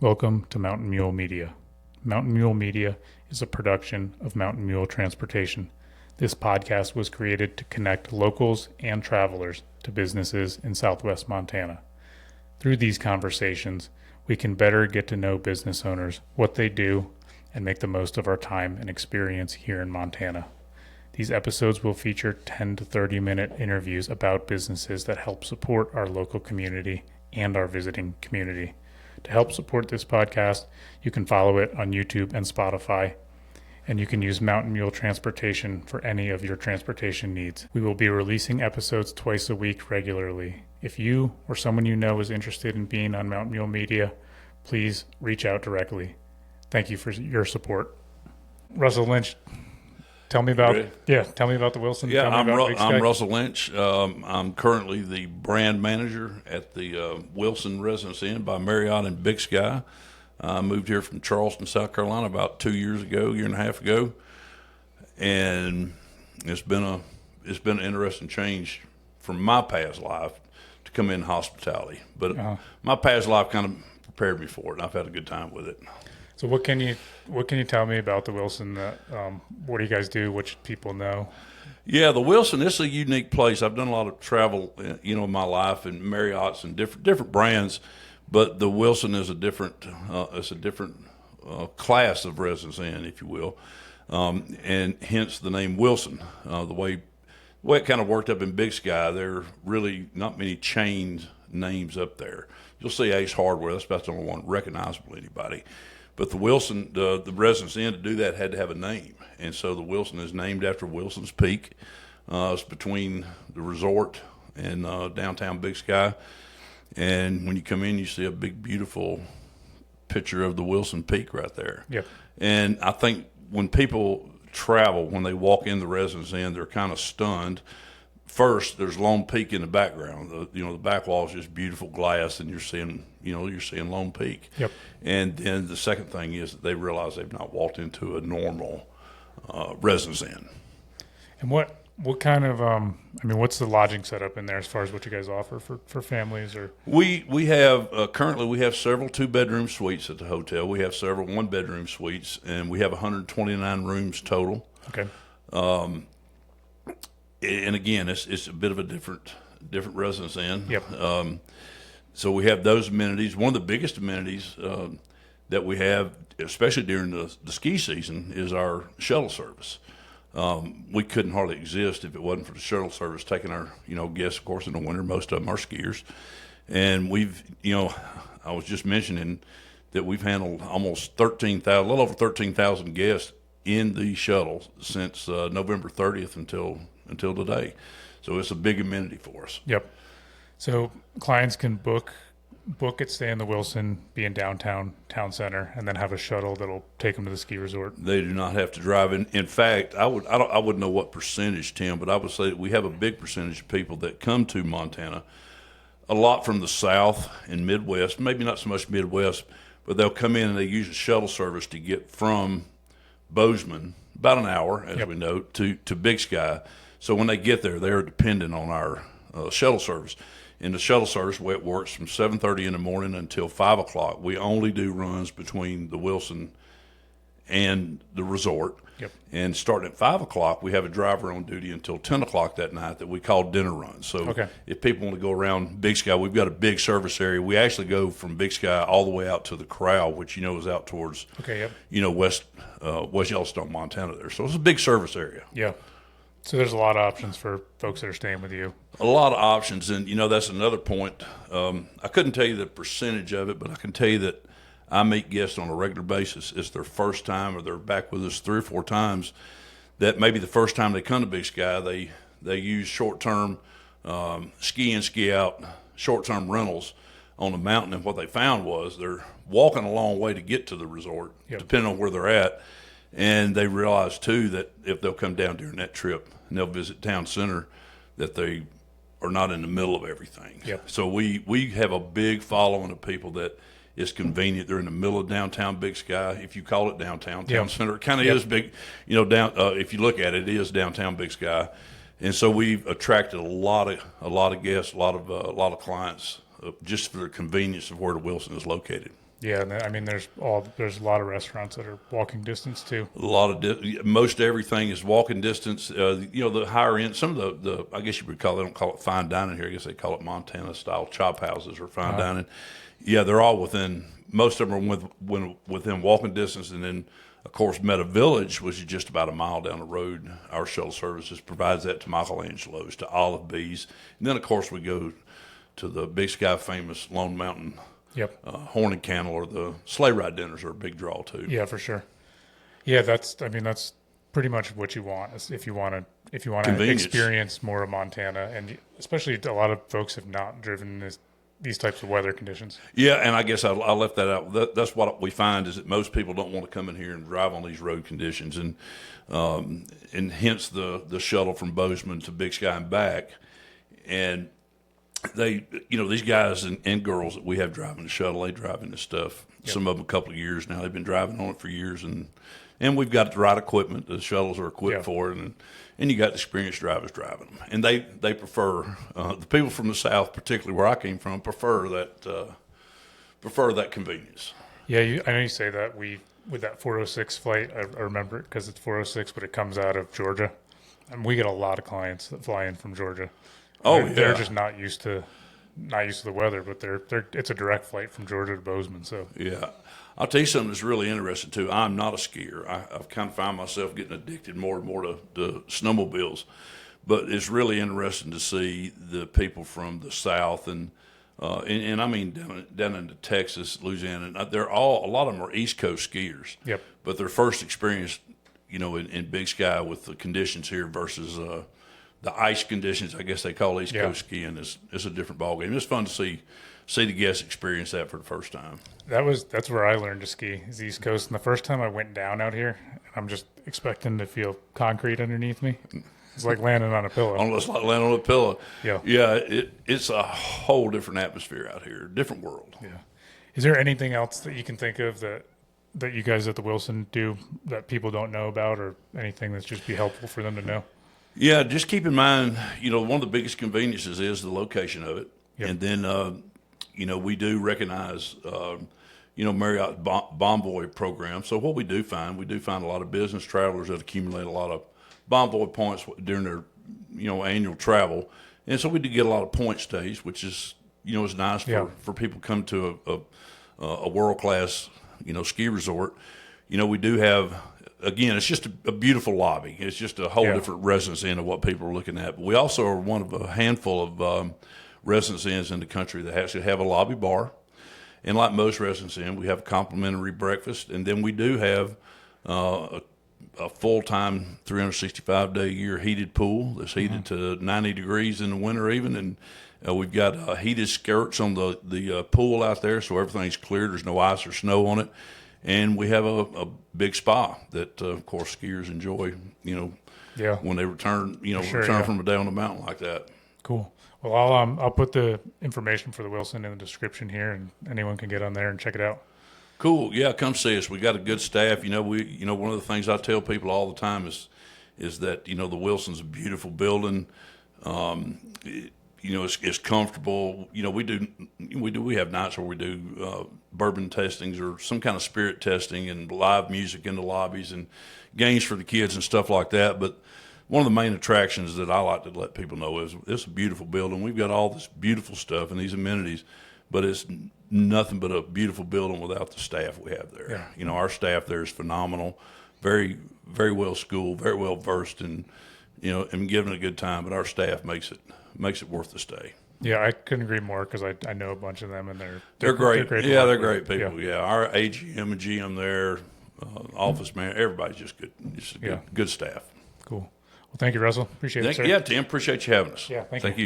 Welcome to Mountain Mule Media. Mountain Mule Media is a production of Mountain Mule Transportation. This podcast was created to connect locals and travelers to businesses in southwest Montana. Through these conversations, we can better get to know business owners, what they do, and make the most of our time and experience here in Montana. These episodes will feature 10 to 30-minute interviews about businesses that help support our local community and our visiting community. To help support this podcast, you can follow it on YouTube and Spotify, and you can use Mountain Mule Transportation for any of your transportation needs. We will be releasing episodes twice a week regularly. If you or someone you know is interested in being on Mountain Mule Media, please reach out directly. Thank you for your support. Russell Lynch, tell me about the Wilson. Yeah, I'm Russell Lynch. I'm currently the brand manager at the Wilson Residence Inn by Marriott in Big Sky. I moved here from Charleston, South Carolina about 2 years ago, year and a half ago, and it's been an interesting change from my past life to come in hospitality. But my past life kind of prepared me for it, and I've had a good time with it. So what can you tell me about the Wilson? What do you guys do? What should people know? Yeah, the Wilson, it's a unique place. I've done a lot of travel, in my life, and Marriott's and different brands, but the Wilson is a different class of residence inn, if you will, and hence the name Wilson. The way it kind of worked up in Big Sky, there are really not many chain names up there. You'll see Ace Hardware. That's about the only one recognizable to anybody. But the Wilson, the Residence Inn, to do that had to have a name. And so the Wilson is named after Wilson's Peak. It's between the resort and downtown Big Sky. And when you come in, you see a big, beautiful picture of the Wilson Peak right there. Yep. And I think when people travel, when they walk in the Residence Inn, they're kind of stunned. First, there's Lone Peak in the background. The back wall is just beautiful glass, and you're seeing Lone Peak. Yep. And then the second thing is that they realize they've not walked into a normal residence inn. And what kind of what's the lodging setup in there as far as what you guys offer for families? Or we have currently we have several 2-bedroom suites at the hotel. We have several 1-bedroom suites, and we have 129 rooms total. Okay. And again, it's a bit of a different residence inn. Yep. So we have those amenities. One of the biggest amenities that we have, especially during the ski season, is our shuttle service. We couldn't hardly exist if it wasn't for the shuttle service taking our guests. Of course, in the winter, most of them are skiers, and we've I was just mentioning that we've handled almost a little over 13,000 guests in the shuttle since November 30th until today. So it's a big amenity for us. Yep. So clients can book it, stay in the Wilson, be in downtown town center, and then have a shuttle that'll take them to the ski resort. They do not have to drive. In fact, I wouldn't know what percentage, Tim, but I would say that we have a big percentage of people that come to Montana, a lot from the South and Midwest, maybe not so much Midwest, but they'll come in and they use a shuttle service to get from Bozeman, about an hour, as we know, to Big Sky. So when they get there, they're dependent on our shuttle service. In the shuttle service, the way it works, from 7:30 in the morning until 5 o'clock, we only do runs between the Wilson and the resort. Yep. And starting at 5 o'clock, we have a driver on duty until 10 o'clock that night that we call dinner runs. So if people want to go around Big Sky, we've got a big service area. We actually go from Big Sky all the way out to the Corral, which is out towards West Yellowstone, Montana there. So it's a big service area. Yeah. So there's a lot of options for folks that are staying with you. A lot of options, and that's another point. I couldn't tell you the percentage of it, but I can tell you that I meet guests on a regular basis. It's their first time, or they're back with us 3 or 4 times. That maybe the first time they come to Big Sky, they use short-term ski in, ski out, short-term rentals on the mountain, and what they found was they're walking a long way to get to the resort, depending on where they're at. And they realize, too, that if they'll come down during that trip and they'll visit town center, that they are not in the middle of everything. Yep. So we have a big following of people that is convenient. They're in the middle of downtown Big Sky. If you call it downtown, town center, it kind of is big. If you look at it, it is downtown Big Sky. And so we've attracted a lot of guests, a lot of clients, just for the convenience of where the Wilson is located. Yeah, and I mean, there's a lot of restaurants that are walking distance too. A lot of most everything is walking distance. The higher end, some of the I guess you would call, they don't call it fine dining here. I guess they call it Montana style chop houses or fine dining. Yeah, they're all within. Most of them are within walking distance, and then of course Meta Village, which is just about a mile down the road. Our shuttle services provides that to Michelangelo's, to Olive Bees, and then of course we go to the Big Sky famous Lone Mountain. Yep. Horn and Candle, or the sleigh ride dinners are a big draw too. Yeah, for sure. Yeah, that's pretty much what you want if you want to experience more of Montana, and especially a lot of folks have not driven these types of weather conditions. Yeah, and I guess I left that out. That's what we find is that most people don't want to come in here and drive on these road conditions, and hence the shuttle from Bozeman to Big Sky and back, and they, these guys and girls that we have driving the shuttle, they driving this stuff. Yep. Some of them a couple of years now. They've been driving on it for years, and we've got the right equipment. The shuttles are equipped for it, and you got experienced drivers driving them. And they prefer the people from the South, particularly where I came from, prefer that convenience. Yeah, I know you say that with that 406 flight. I remember it because it's 406, but it comes out of Georgia, and we get a lot of clients that fly in from Georgia. They're just not used to the weather, but it's a direct flight from Georgia to Bozeman. So yeah, I'll tell you something that's really interesting too. I'm not a skier. I've kind of found myself getting addicted more and more to snowmobiles, but it's really interesting to see the people from the South and I mean down into Texas, Louisiana. And a lot of them are East Coast skiers. Yep. But their first experience, in Big Sky with the conditions here versus the ice conditions, I guess they call East Coast skiing, is a different ballgame. It's fun to see the guests experience that for the first time. That's where I learned to ski, is the East Coast. And the first time I went down out here, I'm just expecting to feel concrete underneath me. It's like landing on a pillow. Almost like landing on a pillow. Yeah. Yeah, it's a whole different atmosphere out here, different world. Yeah. Is there anything else that you can think of that you guys at the Wilson do that people don't know about, or anything that's just be helpful for them to know? Yeah, just keep in mind, one of the biggest conveniences is the location of it. Yep. And then, we do recognize, Marriott Bonvoy program. So what we do find a lot of business travelers that accumulate a lot of Bonvoy points during their, annual travel. And so we do get a lot of point stays, which is, is nice for people to come to a world-class, ski resort. We do have, again, it's just a beautiful lobby. It's just a whole different residence inn of what people are looking at. But we also are one of a handful of residence inns in the country that actually have a lobby bar. And like most residence inns, we have a complimentary breakfast. And then we do have a full-time 365-day-a-year heated pool that's heated to 90 degrees in the winter even. And we've got heated skirts on the pool out there, so everything's clear. There's no ice or snow on it. And we have a big spa that, of course, skiers enjoy, when they return from a day on the mountain like that. Cool. Well, I'll put the information for the Wilson in the description here, and anyone can get on there and check it out. Cool. Yeah, come see us. We got a good staff. One of the things I tell people all the time is that, the Wilson's a beautiful building. It's comfortable. We have nights where we do bourbon testings or some kind of spirit testing and live music in the lobbies and games for the kids and stuff like that. But one of the main attractions that I like to let people know is it's a beautiful building. We've got all this beautiful stuff and these amenities, but it's nothing but a beautiful building without the staff we have there. Yeah. Our staff there is phenomenal, very, very well schooled, very well versed, and given a good time. But our staff makes it worth the stay. Yeah, I couldn't agree more because I know a bunch of them, and they're great. They're great people. Yeah, our AGM and GM there, office man, everybody's just good. Just good staff. Cool. Well, thank you, Russell. Appreciate it, sir. Yeah, Tim, appreciate you having us. Yeah, thank you.